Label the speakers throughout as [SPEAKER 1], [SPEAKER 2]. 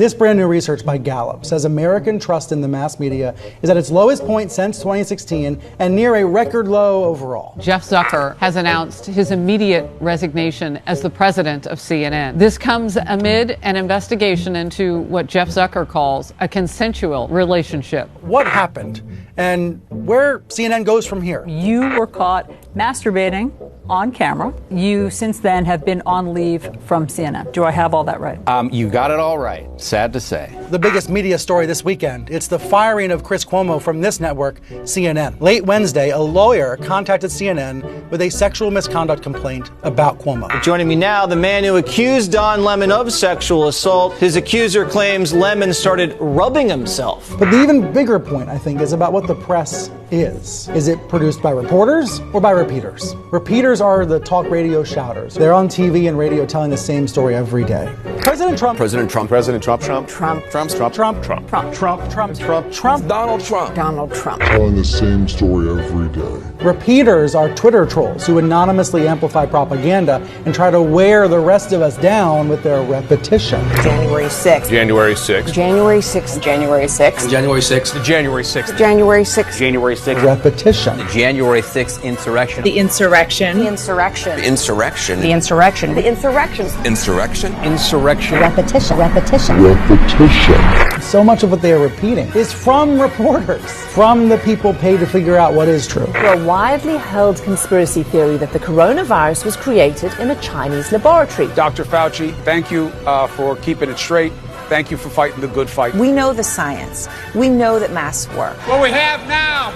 [SPEAKER 1] This brand new research by Gallup says American trust in the mass media is at its lowest point since 2016 and near a record low overall.
[SPEAKER 2] Jeff Zucker has announced his immediate resignation as the president of CNN. This comes amid an investigation into what Jeff Zucker calls a consensual relationship.
[SPEAKER 1] What happened and where CNN goes from here?
[SPEAKER 3] You were caught masturbating on camera. You since then have been on leave from CNN. Do I have all that right?
[SPEAKER 4] You got it all right. Sad to say.
[SPEAKER 1] The biggest media story this weekend, it's the firing of Chris Cuomo from this network, CNN. Late Wednesday, a lawyer contacted CNN with a sexual misconduct complaint about Cuomo.
[SPEAKER 5] Joining me now, the man who accused Don Lemon of sexual assault. His accuser claims Lemon started rubbing himself.
[SPEAKER 1] But the even bigger point, I think, is about what the press is. Is it produced by reporters or by repeaters? Repeaters are the talk radio shouters. They're on TV and radio telling the same story every day. President Trump.
[SPEAKER 6] President Trump. President Trump. Trump.
[SPEAKER 1] Trump.
[SPEAKER 6] Trump. Trump.
[SPEAKER 1] Trump.
[SPEAKER 6] Trump.
[SPEAKER 1] Trump.
[SPEAKER 6] Trump.
[SPEAKER 1] Trump.
[SPEAKER 6] Trump.
[SPEAKER 1] Trump.
[SPEAKER 6] Donald Trump.
[SPEAKER 7] Donald Trump.
[SPEAKER 8] Telling the same story every day.
[SPEAKER 1] Repeaters are Twitter trolls who anonymously amplify propaganda and try to wear the rest of us down with their repetition.
[SPEAKER 7] January 6th.
[SPEAKER 6] January 6th.
[SPEAKER 7] January 6th. January 6th.
[SPEAKER 6] January 6th. January 6th.
[SPEAKER 7] January 6th.
[SPEAKER 4] January 6th.
[SPEAKER 1] Repetition.
[SPEAKER 4] The January 6th insurrection.
[SPEAKER 7] The insurrection. The insurrection.
[SPEAKER 6] The insurrection.
[SPEAKER 7] The insurrection. The insurrection.
[SPEAKER 6] Insurrection.
[SPEAKER 4] Insurrection.
[SPEAKER 7] Repetition. Repetition.
[SPEAKER 8] Repetition.
[SPEAKER 1] So much of what they are repeating is from reporters, from the people paid to figure out what is true.
[SPEAKER 9] A widely held conspiracy theory that the coronavirus was created in a Chinese laboratory.
[SPEAKER 10] Dr. Fauci, thank you for keeping it straight. Thank you for fighting the good fight.
[SPEAKER 7] We know the science. We know that masks work.
[SPEAKER 11] What we have now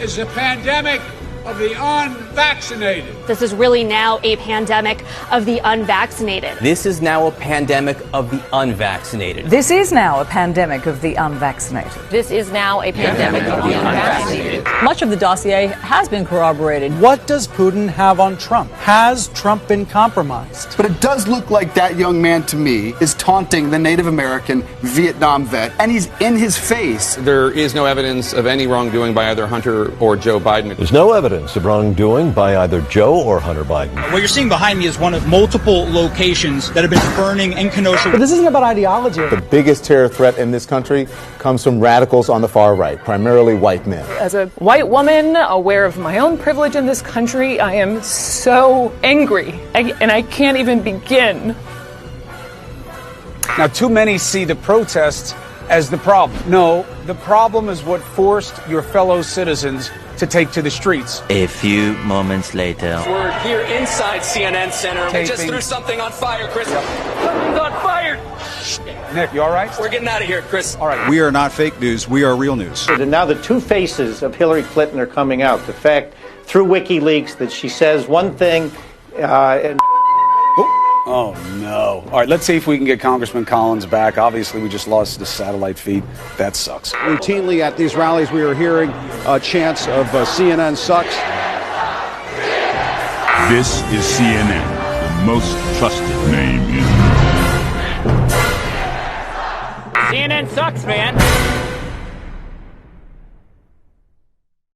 [SPEAKER 11] is a pandemic of the unvaccinated.
[SPEAKER 12] This is really now a pandemic of the unvaccinated.
[SPEAKER 4] This is now a pandemic of the unvaccinated.
[SPEAKER 3] This is now a pandemic of the unvaccinated.
[SPEAKER 9] This is now a pandemic of the unvaccinated.
[SPEAKER 3] Much of the dossier has been corroborated.
[SPEAKER 1] What does Putin have on Trump? Has Trump been compromised?
[SPEAKER 13] But it does look like that young man to me is taunting the Native American Vietnam vet, and he's in his face.
[SPEAKER 10] There is no evidence of any wrongdoing by either Hunter or Joe Biden.
[SPEAKER 14] There's no evidence of wrongdoing by either Joe or Hunter Biden.
[SPEAKER 15] What you're seeing behind me is one of multiple locations that have been burning in Kenosha.
[SPEAKER 1] But this isn't about ideology.
[SPEAKER 6] The biggest terror threat in this country comes from radicals on the far right, primarily white men.
[SPEAKER 9] As a white woman, aware of my own privilege in this country, I am so angry, and I can't even begin.
[SPEAKER 10] Now, too many see the protests as the problem. No, the problem is what forced your fellow citizens to take to the streets.
[SPEAKER 16] A few moments later.
[SPEAKER 17] We're here inside CNN Center. We just threw something on fire, Chris. Something's on fire.
[SPEAKER 10] Nick, you all right?
[SPEAKER 17] We're getting out of here, Chris.
[SPEAKER 10] All right.
[SPEAKER 13] We are not fake news. We are real news.
[SPEAKER 5] And now the two faces of Hillary Clinton are coming out. The fact through WikiLeaks that she says one thing and...
[SPEAKER 10] Oh, no. All right, let's see if we can get Congressman Collins back. Obviously, we just lost the satellite feed. That sucks.
[SPEAKER 13] Routinely at these rallies, we are hearing chants of CNN sucks.
[SPEAKER 8] This is CNN, the most trusted name in.
[SPEAKER 17] CNN sucks, man.